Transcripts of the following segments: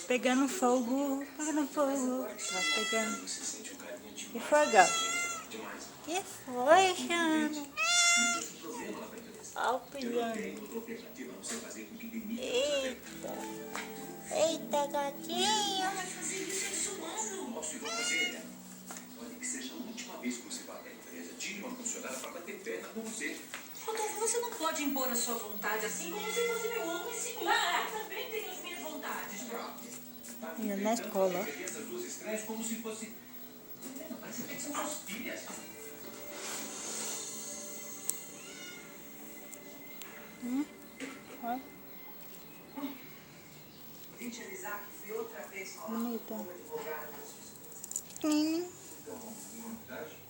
pegando fogo, pegando fogo, tá pegando. E foi, Gal? Que foi, Jano? Olha o piano. Eita. Eita, gatinho. Pode que seja a última vez que você vai à empresa. Tire uma funcionária para bater perna com você. Rodolfo, você não pode impor a sua vontade assim como se fosse meu homem, senhor. Ah, também tenho as minhas vontades próprias. Ia na escola. Essas duas estranhas como se fosse... Parece que são suas filhas. Olha. Vim te avisar que fui outra vez falar Bonita. com o advogado.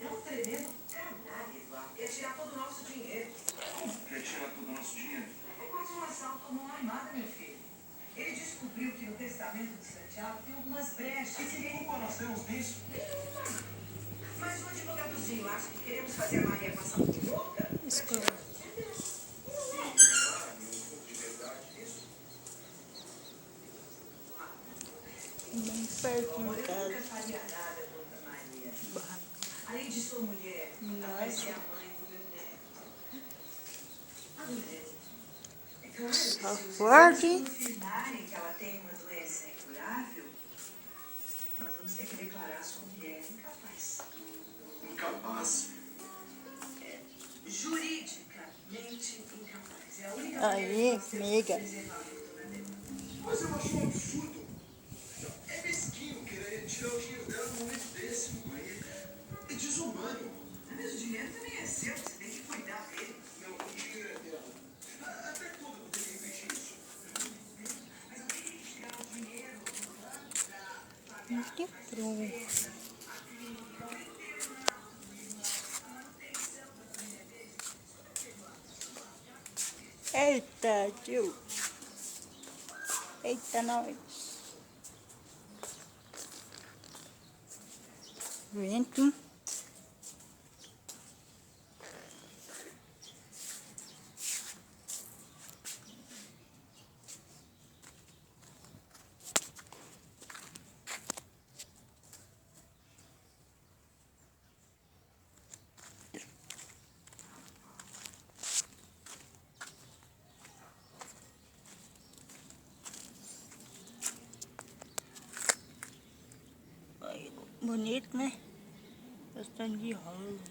É um tremendo canalha, Eduardo. Quer tirar todo o nosso dinheiro. Quer tirar todo o nosso dinheiro? É quase um assalto, uma armada, meu filho. Ele descobriu que no testamento de Santiago tem algumas brechas. E que culpa nós temos nisso? Mas o advogadozinho acha que queremos fazer a Maria passar por louca? Escola. Bem perto Olha, de eu casa. nunca faria nada contra a Maria. Barraca. Além de sua mulher, ela vai ser a Nossa. mãe do meu neto. A mulher. É claro que se Tá os forte. exames confirmarem que ela tem uma doença incurável, nós vamos ter que declarar a sua mulher incapaz. Incapaz? É, juridicamente incapaz. É a única Aí, maneira que nós temos de amiga. preservar a fortuna dela. Mas eu acho um absurdo. É mesquinho querer tirar o dinheiro dela num momento desse, mãe. É desumano. Mas o dinheiro também é seu, você tem que cuidar dele. Não, o dinheiro é dela. Até quando eu tenho que investir isso? Mas eu tenho que tirar o dinheiro pra pagar Que as pronto. despesas, a clínica, o internato, a manutenção da família deles. Eita, tio. Eita, nós. Vento. Bonito, né? Bastante de rosas.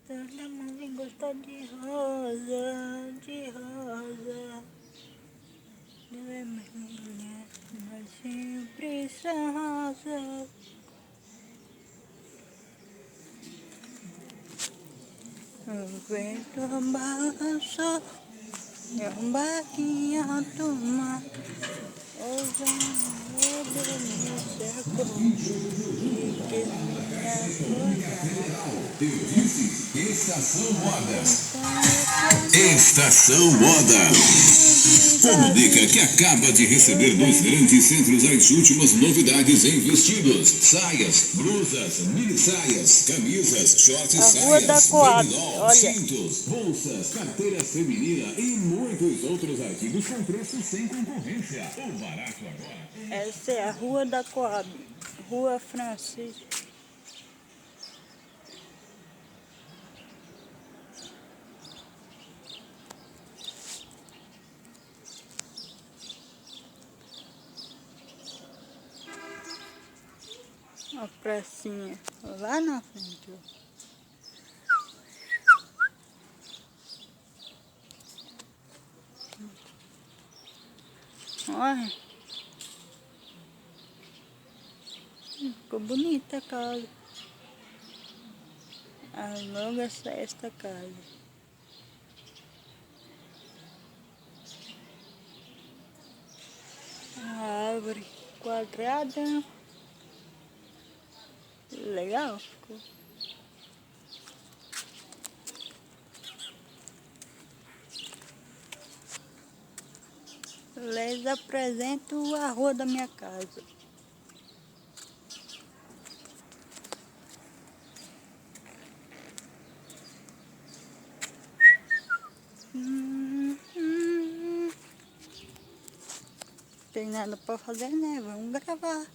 Toda mãe gosta de rosa, de rosa. Não é minha, mas sempre são rosas. O vento balança, é um barquinho alto mar. Hoje eu dormi cerco e que me Estação Moda. acordar. Estação Moda. Comunica que acaba de receber nos grandes centros as últimas novidades em vestidos, saias, blusas, mini saias, camisas, shorts, A Rua da saias, Coab, baby-doll, olha. cintos, bolsas, carteira feminina e muitos outros artigos com preço sem concorrência. O barato agora. Essa é a Rua da Coab, Rua Francisco. A pracinha lá na frente. Olha. Ficou bonita a casa. Aluga esta casa. A árvore quadrada. Legal ficou. Les apresento a rua da minha casa. tem nada pra fazer, né? Vamos gravar.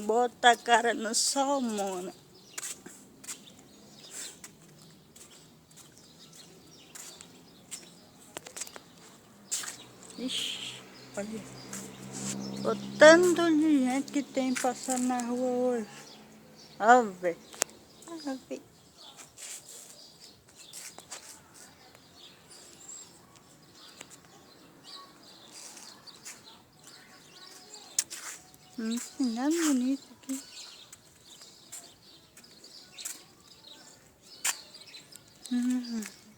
Bota a cara no sol, Mona. Ixi, olha o tanto de gente que tem passando na rua hoje. Ave. Ave. Não tem nada bonito aqui.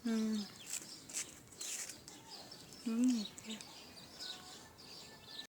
Hum.